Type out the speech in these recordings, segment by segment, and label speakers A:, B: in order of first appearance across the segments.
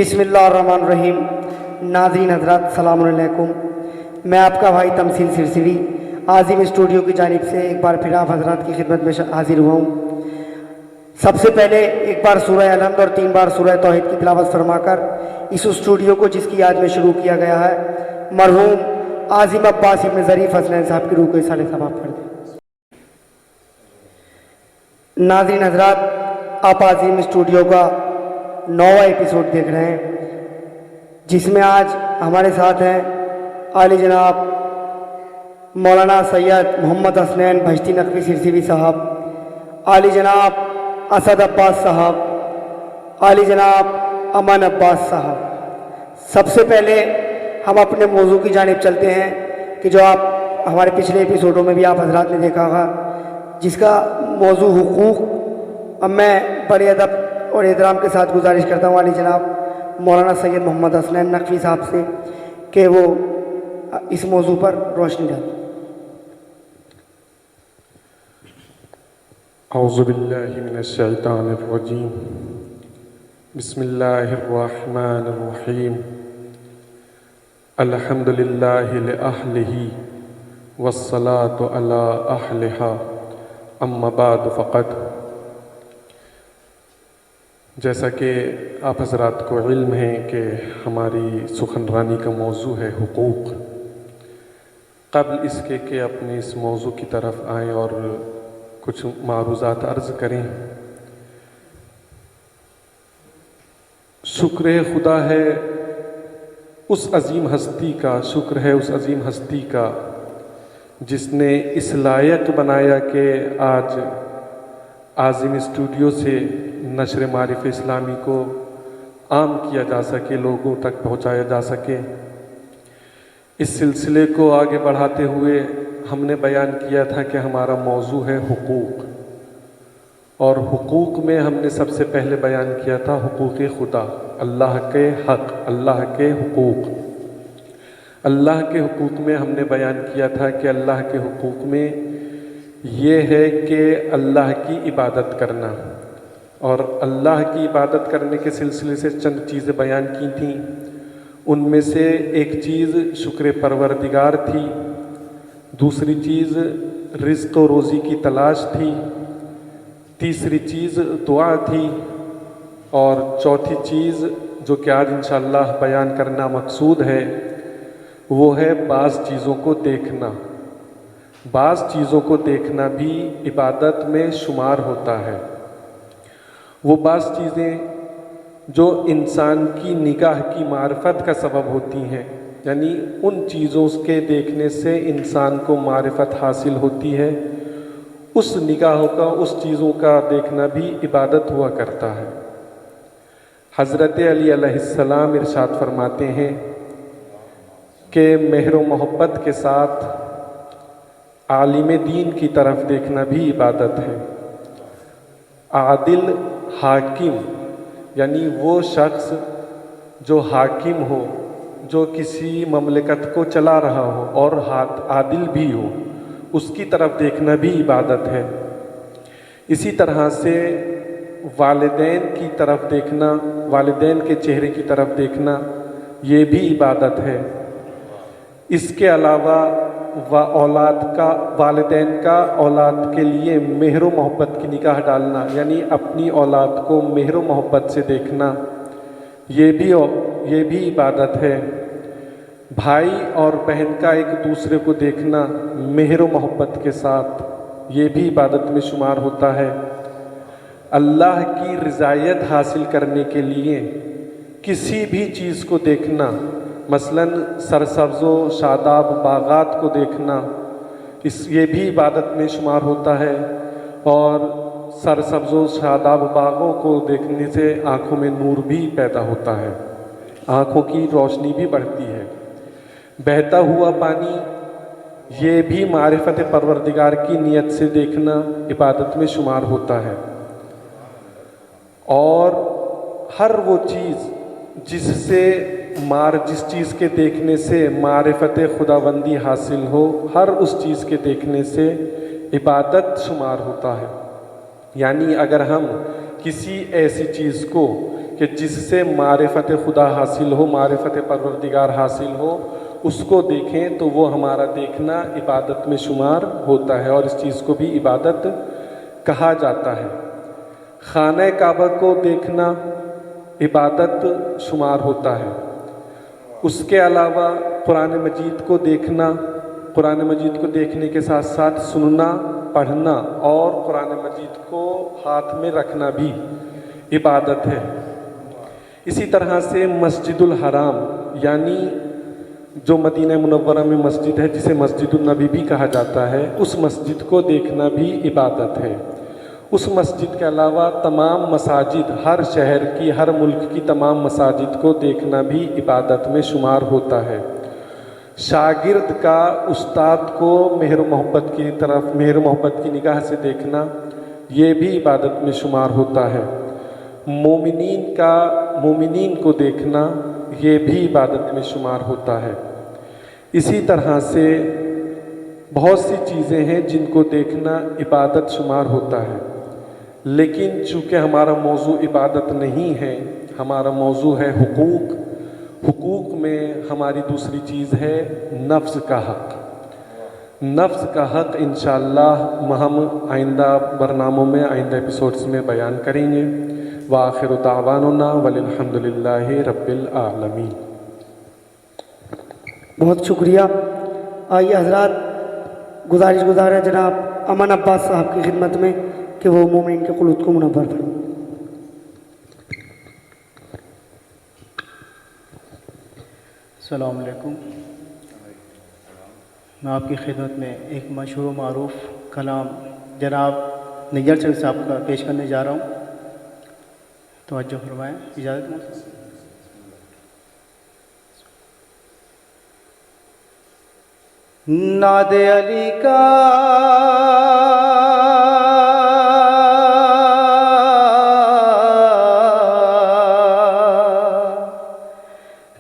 A: بسم اللہ الرحمن الرحیم۔ ناظرین حضرات السلام علیکم، میں آپ کا بھائی تمثیل سرسری عظیم اسٹوڈیو کی جانب سے ایک بار پھر آپ حضرات کی خدمت میں حاضر ہوا ہوں۔ سب سے پہلے ایک بار سورہ الحمد اور 3 بار سورہ توحید کی تلاوت فرما کر اس اسٹوڈیو کو جس کی یاد میں شروع کیا گیا ہے مرحوم عاظم عباس ابن ظریف حسنین صاحب کی روح کو اصالِ ثواب پڑھ دیں۔ ناظرین حضرات، آپ عظیم اسٹوڈیو کا 9واں ایپیسوڈ دیکھ رہے ہیں، جس میں آج ہمارے ساتھ ہیں عالی جناب مولانا سید محمد حسنین بہشتی نقوی سرسری صاحب، عالی جناب اسد عباس صاحب، عالی جناب امن عباس صاحب۔ سب سے پہلے ہم اپنے موضوع کی جانب چلتے ہیں کہ جو آپ ہمارے پچھلے ایپیسوڈوں میں بھی آپ حضرات نے دیکھا ہوگا، جس کا موضوع حقوق۔ اب میں بڑے ادب اور احترام کے ساتھ گزارش کرتا ہوں عالی جناب مولانا سید محمد حسنین نقوی صاحب سے کہ وہ اس موضوع پر روشنی ڈالیں۔
B: اعوذ باللہ من الشیطان الرجیم، بسم اللہ الرحمن الرحیم، الحمد للہ لأہلہ والصلاة علی اہلہا، اما بعد فقد۔ جیسا کہ آپ حضرات کو علم ہے کہ ہماری سخنرانی کا موضوع ہے حقوق، قبل اس کے کہ اپنے اس موضوع کی طرف آئیں اور کچھ معروضات عرض کریں، شکر خدا ہے اس عظیم ہستی کا، شکر ہے اس عظیم ہستی کا جس نے اس لائق بنایا کہ آج عظیم اسٹوڈیو سے نشر معارف اسلامی کو عام کیا جا سکے، لوگوں تک پہنچایا جا سکے۔ اس سلسلے کو آگے بڑھاتے ہوئے ہم نے بیان کیا تھا کہ ہمارا موضوع ہے حقوق، اور حقوق میں ہم نے سب سے پہلے بیان کیا تھا حقوق خدا، اللہ کے حق، اللہ کے حقوق۔ اللہ کے حقوق میں ہم نے بیان کیا تھا کہ اللہ کے حقوق میں یہ ہے کہ اللہ کی عبادت کرنا، اور اللہ کی عبادت کرنے کے سلسلے سے چند چیزیں بیان کی تھیں۔ ان میں سے ایک چیز شکر پروردگار تھی، دوسری چیز رزق و روزی کی تلاش تھی، تیسری چیز دعا تھی، اور چوتھی چیز جو کہ آج انشاءاللہ بیان کرنا مقصود ہے وہ ہے بعض چیزوں کو دیکھنا۔ بعض چیزوں کو دیکھنا بھی عبادت میں شمار ہوتا ہے۔ وہ بعض چیزیں جو انسان کی نگاہ کی معرفت کا سبب ہوتی ہیں، یعنی ان چیزوں کے دیکھنے سے انسان کو معرفت حاصل ہوتی ہے، اس نگاہوں کا، اس چیزوں کا دیکھنا بھی عبادت ہوا کرتا ہے۔ حضرت علی علیہ السلام ارشاد فرماتے ہیں کہ مہر و محبت کے ساتھ عالم دین کی طرف دیکھنا بھی عبادت ہے۔ عادل حاکم، یعنی وہ شخص جو حاکم ہو، جو کسی مملکت کو چلا رہا ہو اور عادل بھی ہو، اس کی طرف دیکھنا بھی عبادت ہے۔ اسی طرح سے والدین کی طرف دیکھنا، والدین کے چہرے کی طرف دیکھنا، یہ بھی عبادت ہے۔ اس کے علاوہ والدین کا اولاد کے لیے مہر و محبت کی نگاہ ڈالنا، یعنی اپنی اولاد کو مہر و محبت سے دیکھنا، یہ بھی عبادت ہے۔ بھائی اور بہن کا ایک دوسرے کو دیکھنا مہر و محبت کے ساتھ، یہ بھی عبادت میں شمار ہوتا ہے۔ اللہ کی رضایت حاصل کرنے کے لیے کسی بھی چیز کو دیکھنا، مثلاً سرسبز و شاداب باغات کو دیکھنا، یہ بھی عبادت میں شمار ہوتا ہے، اور سرسبز و شاداب باغوں کو دیکھنے سے آنکھوں میں نور بھی پیدا ہوتا ہے، آنکھوں کی روشنی بھی بڑھتی ہے۔ بہتا ہوا پانی، یہ بھی معرفت پروردگار کی نیت سے دیکھنا عبادت میں شمار ہوتا ہے۔ اور ہر وہ چیز جس چیز کے دیکھنے سے معرفت خداوندی حاصل ہو، ہر اس چیز کے دیکھنے سے عبادت شمار ہوتا ہے۔ یعنی اگر ہم کسی ایسی چیز کو کہ جس سے معرفت خدا حاصل ہو، معرفت پروردگار حاصل ہو، اس کو دیکھیں تو وہ ہمارا دیکھنا عبادت میں شمار ہوتا ہے، اور اس چیز کو بھی عبادت کہا جاتا ہے۔ خانہ کعبہ کو دیکھنا عبادت شمار ہوتا ہے۔ اس کے علاوہ قرآن مجید کو دیکھنا، قرآن مجید کو دیکھنے کے ساتھ ساتھ سننا، پڑھنا اور قرآن مجید کو ہاتھ میں رکھنا بھی عبادت ہے۔ اسی طرح سے مسجد الحرام یعنی جو مدینہ منورہ میں مسجد ہے، جسے مسجد النبی بھی کہا جاتا ہے، اس مسجد کو دیکھنا بھی عبادت ہے۔ اس مسجد کے علاوہ تمام مساجد، ہر شہر کی، ہر ملک کی تمام مساجد کو دیکھنا بھی عبادت میں شمار ہوتا ہے۔ شاگرد کا استاد کو مہر و محبت کی طرف، مہر و محبت کی نگاہ سے دیکھنا، یہ بھی عبادت میں شمار ہوتا ہے۔ مومنین کا مومنین کو دیکھنا، یہ بھی عبادت میں شمار ہوتا ہے۔ اسی طرح سے بہت سی چیزیں ہیں جن کو دیکھنا عبادت شمار ہوتا ہے، لیکن چونکہ ہمارا موضوع عبادت نہیں ہے، ہمارا موضوع ہے حقوق۔ حقوق میں ہماری دوسری چیز ہے نفس کا حق۔ نفس کا حق انشاءاللہ ہم آئندہ برناموں میں، آئندہ ایپیسوڈز میں بیان کریں گے۔ وآخر دعواننا والحمد للہ رب العالمین۔
A: بہت شکریہ۔ آئیے حضرات، گزارش گزار ہے جناب امن عباس صاحب کی خدمت میں کہ وہ مومنین کے قنوت کو منور فرمائیں۔
C: السلام علیکم۔ میں آپ کی خدمت میں ایک مشہور و معروف کلام جناب نیجر چوی صاحب کا پیش کرنے جا رہا ہوں، توجہ فرمائیں، اجازت مجھے۔ ناد علی کا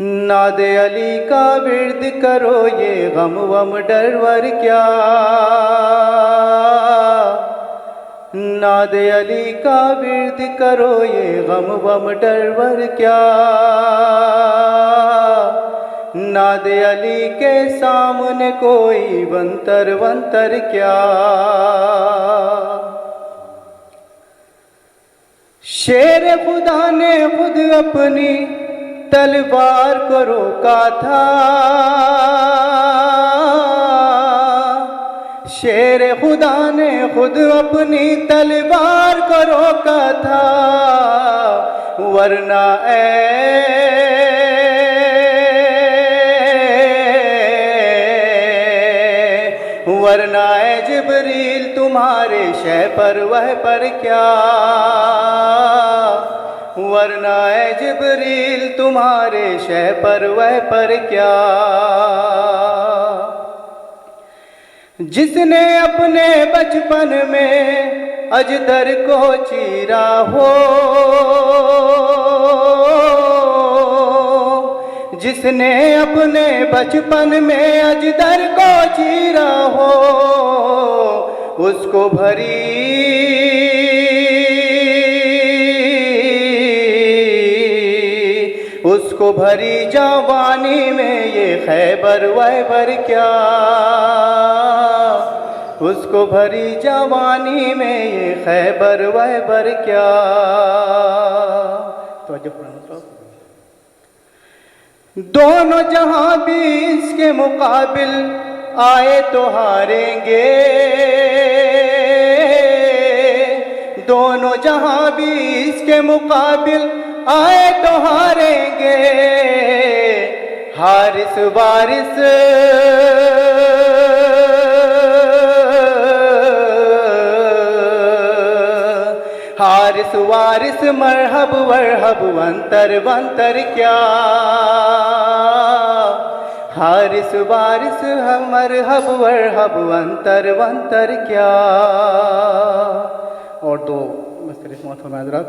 C: ناد علی کا ورد کرو، یہ غم وم ڈر ور کیا۔ ناد علی کا ورد کرو، یہ غم وم ڈر ور کیا۔ ناد علی کے سامنے کوئی ونتر ونتر کیا۔ شیر خدا نے خود اپنی تلوار کو روکا تھا۔ شیر خدا نے خود اپنی تلوار کو روکا تھا، ورنہ ورنہ اے جبریل تمہارے شہ پر وہ پر کیا۔ ورنہ اے جبریل تمہارے شہ پر وہ پر کیا۔ جس نے اپنے بچپن میں اجدر کو چیرا ہو، جس نے اپنے بچپن میں اجدر کو چیرا ہو، اس کو بھری جوانی میں یہ خیبر ویبر کیا۔ اس کو بھری جوانی میں یہ خیبر ویبر کیا۔ توجہ فرمائیں۔ دونوں جہاں بھی اس کے مقابل آئے تو ہاریں گے۔ دونوں جہاں بھی اس کے مقابل آئے تو ہاریں گے۔ حارث وارث حارث وارث مرحب ورحب ونتر ونتر کیا۔ حارث وارث مرحب ورحب ونتر ونتر کیا۔ اور دو مسئلے سماعت فرمائیں حضرات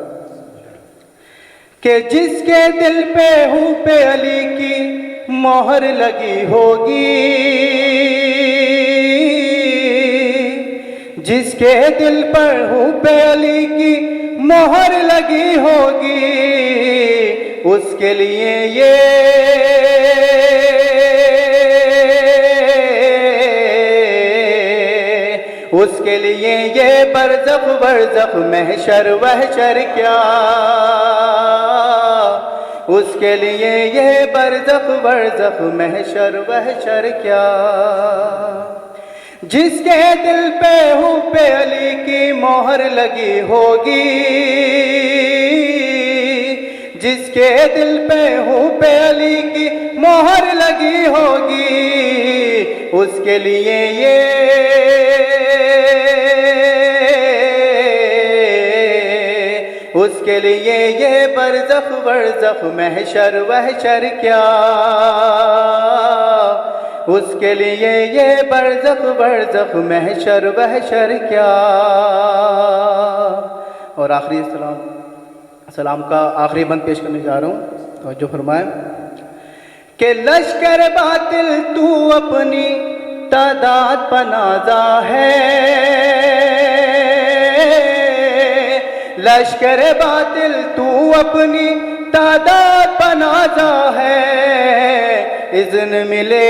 C: کہ جس کے دل پہ ہوں پہ علی کی مہر لگی ہوگی، جس کے دل پر ہوں پہ علی کی مہر لگی ہوگی،
D: اس کے لیے یہ اس کے لیے یہ برزخ برزخ محشر وحشر کیا، اس کے لیے یہ برزخ برزخ محشر وحشر کیا، جس کے دل پہ حب علی کی مہر لگی ہوگی، جس کے دل پہ حب علی کی مہر لگی ہوگی، اس کے لیے یہ اس کے لیے یہ برزخ برزخ محشر وحشر کیا، اس کے لیے یہ برزخ برزخ محشر وحشر کیا۔ اور آخری سلام کا آخری بند پیش کرنے جا رہا ہوں، توجہ فرمائیں کہ لشکر باطل تو اپنی تعداد پنازا ہے، لشکر باطل تو اپنی تعداد پنازا ہے، اذن ملے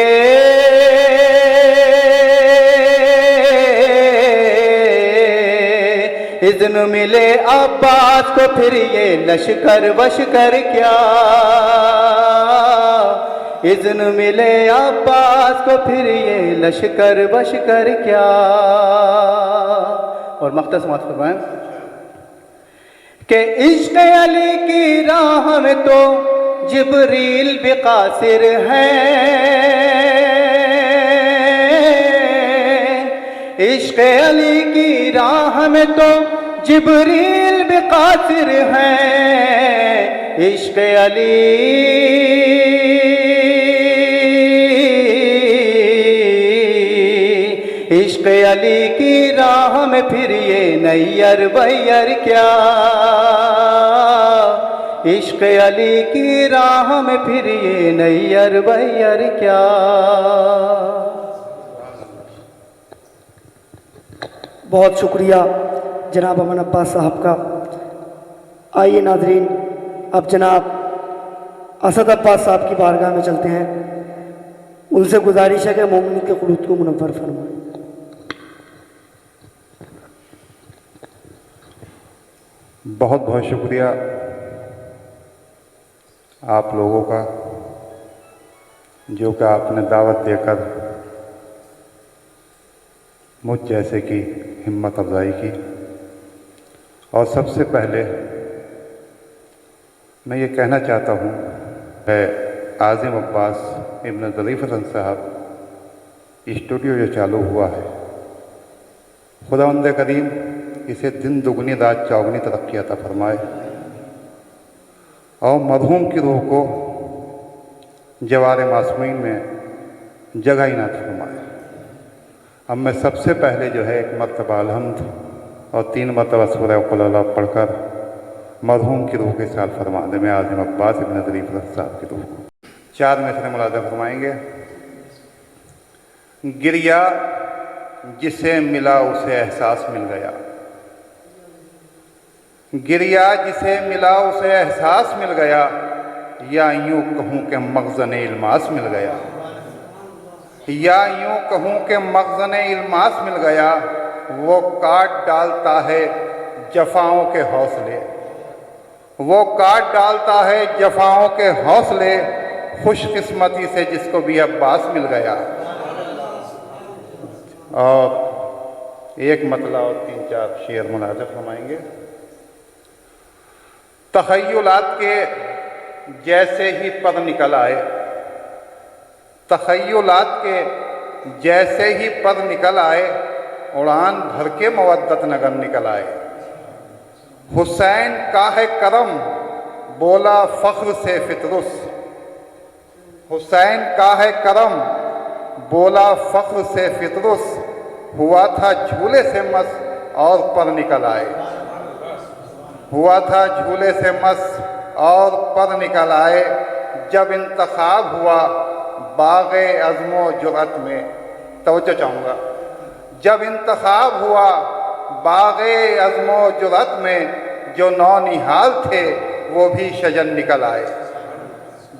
D: اذن ملے عباس کو پھر یہ لشکر وشکر کیا، اذن ملے عباس کو پھر یہ لشکر وشکر کیا۔ اور مقطع سماعت فرمائیں کہ عشق علی کی راہ میں تو جبریل بھی قاصر ہیں، عشق علی کی راہ میں تو جبریل بھی قاصر ہیں، عشق علی عشق علی کی راہ میں پھر یہ نیر بیر کیا، عشق علی کی راہ میں پھر یہ نیر بیر کیا۔
A: بہت شکریہ جناب امن عباس صاحب کا۔ آئیے ناظرین، اب جناب اسد عباس صاحب کی بارگاہ میں چلتے ہیں، ان سے گزارش ہے کہ مومن کے قلوب کو منور فرمائیں۔
E: بہت بہت شکریہ آپ لوگوں کا، جو کہ آپ نے دعوت دے کر مجھ جیسے کی ہمت افزائی کی۔ اور سب سے پہلے میں یہ کہنا چاہتا ہوں کہ عاظم عباس ابن ظریف حسن صاحب اسٹوڈیو جو چالو ہوا ہے، خداوند کریم اسے دن دگنی رات چوگنی ترقی عطا فرمائے، اور مرحوم کی روح کو جوار معصومین میں جگہ عنایت فرمائے۔ اب میں سب سے پہلے جو ہے 1 مرتبہ الحمد اور 3 مرتبہ سورہ قل اللہ پڑھ کر مرحوم کی روح کے سال فرما دیں، میں عاظم عباس ابن ظریف صاحب کی روح کو 4 مصرع ملاحظہ فرمائیں گے۔ گریا جسے ملا اسے احساس مل گیا، گریا جسے ملا اسے احساس مل گیا، یا یوں کہوں کہ مخزن الماس مل گیا، یا یوں کہوں کہ مخزن الماس مل گیا، وہ کاٹ ڈالتا ہے جفاؤں کے حوصلے، وہ کاٹ ڈالتا ہے جفاؤں کے حوصلے، خوش قسمتی سے جس کو بھی عباس مل گیا۔ اور ایک مطلع اور 3-4 شعر ملاحظہ فرمائیں گے۔ تخیلات کے جیسے ہی پر نکل آئے، تخیلات کے جیسے ہی پر نکل آئے، اڑان بھر کے مودت نگر نکل آئے، حسین کا ہے کرم بولا فخر سے فطرس، حسین کا ہے کرم بولا فخر سے فطرس، ہوا تھا جھولے سے مس اور پر نکل آئے، ہوا تھا جھولے سے مس اور پر نکل آئے، جب انتخاب ہوا باغ عزم و جرأت میں، توجہ چاہوں گا، جب انتخاب ہوا باغ عزم و جرأت میں، جو نونہال تھے وہ بھی شجن نکل آئے۔